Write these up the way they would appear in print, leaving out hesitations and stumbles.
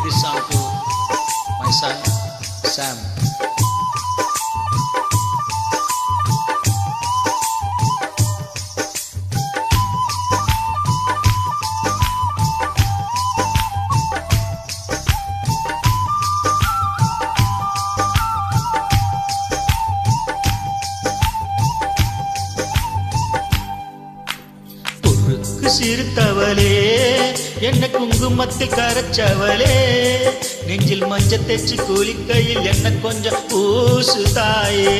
this song to my son Sam. சிறுத்தவளே என்ன குங்குமத்தில் கரைச்சவளே நெஞ்சில் மஞ்சள் தேச்சு குளிக்கையில் என்ன கொஞ்சம் பூசு தாயே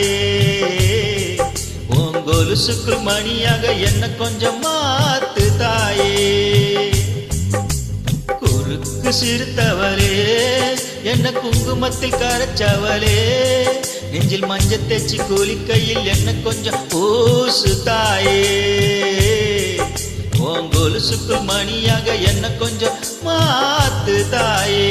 ஓங்கொலுசுக்குள் மணியாக என்ன கொஞ்சம் மாத்து தாயே குறுக்கு சிறுத்தவளே என்ன குங்குமத்தில் கரைச்சவளே நெஞ்சில் மஞ்சள் தேச்சு குளிக்கையில் என்ன கொஞ்சம் பூசு தாயே கொலுசுக்குள் மணியாக என்ன கொஞ்சம் மாத்து தாயே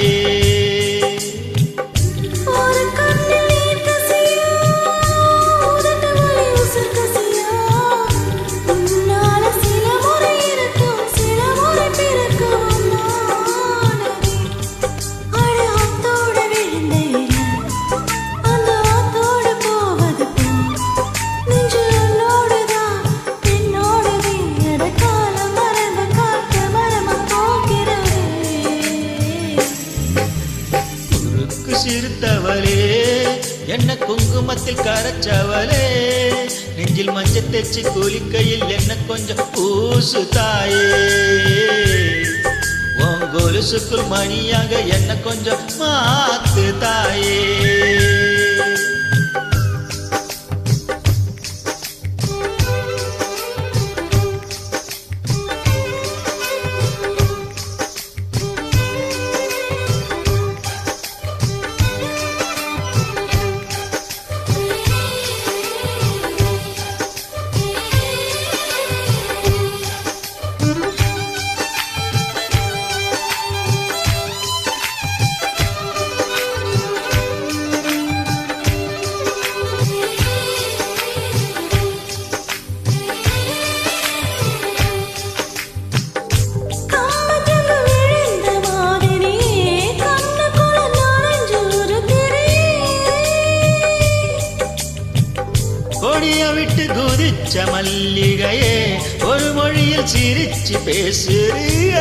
சிறுத்தவளே என்ன குங்குமத்தில் கரைச்சவளே நெஞ்சில் மஞ்சள் தேச்சு குளிக்கையில் என்ன கொஞ்சம் பூசு தாயே ஓங்கொலுசுக்குள் மணியாக என்ன கொஞ்சம் மாத்து தாயே விட்டு குதிச்ச மல்லிகையே ஒரு மொழியில் சிரிச்சு பேசுறிய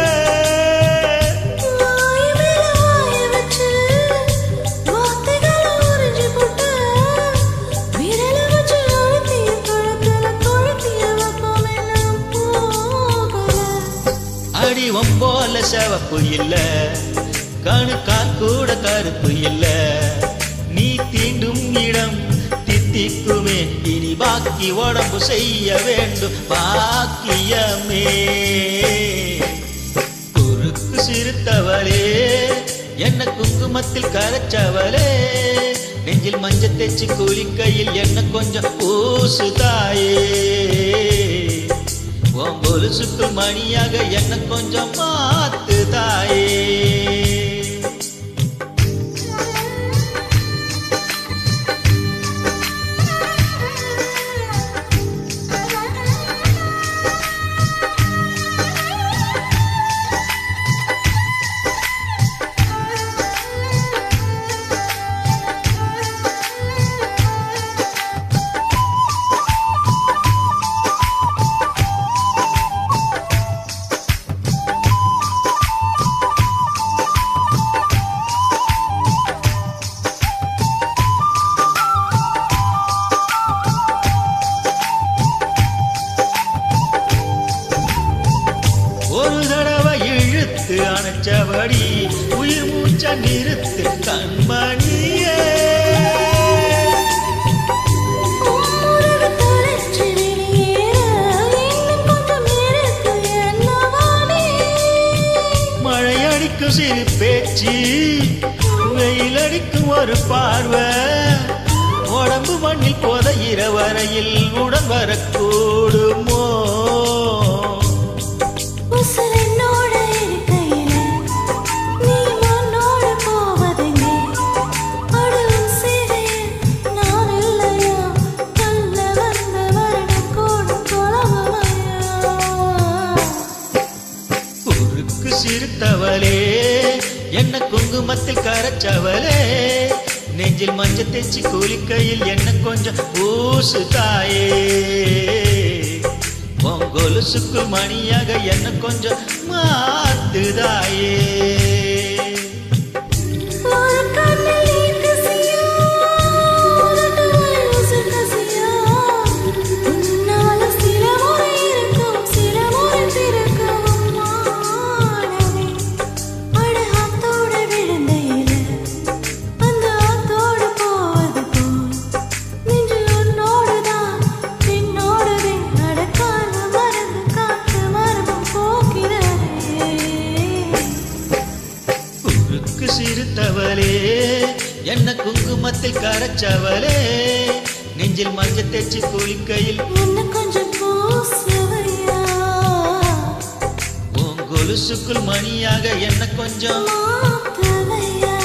அடி ஒம்போல செவப்பு இல்ல கணுக்கால் கூட கருப்பு இல்ல நீ தீண்டும் இடம் தித்திக்குமே இனி பாக்கி உடம்பு செய்ய வேண்டும் பாக்கியமே குறுக்கு சிறுத்தவளே என்ன குங்குமத்தில் கரைச்சவளே நெஞ்சில் மஞ்சள் தேச்சு குளிக்கையில் என்ன கொஞ்சம் பூசு தாயே கொலுசுக்குள் மணியாக என்ன கொஞ்சம் மாத்து தாயே ஒரு தடவை இழுத்து அணைச்சபடி உயிர் மூச்ச நிறுத்து கண்மணியே மழையடிக்கும் சிறு பேச்சு வெயில் அடிக்கும் ஒரு பார்வை உடம்பு மண்ணில் புதையிற வரையில் உடன் வரக்கூடுமோ சிறுத்தவளே என்ன குங்குமத்தில் கரைச்சவளே நெஞ்சில் மஞ்சள் தேச்சி குளிக்கையில் என்ன கொஞ்சம் பூசு தாயே கொலுசுக்குள் மணியாக என்ன கொஞ்சம் மாத்துதாயே சிறுத்தவளே என்ன குங்குமத்தில் கரைச்சவளே நெஞ்சில் மஞ்சள் தேச்சி குளிக்கையில் என்ன கொஞ்சம் பூசவையா உன் கொலுசுக்குள் மணியாக என்ன கொஞ்சம் மாத்தவையா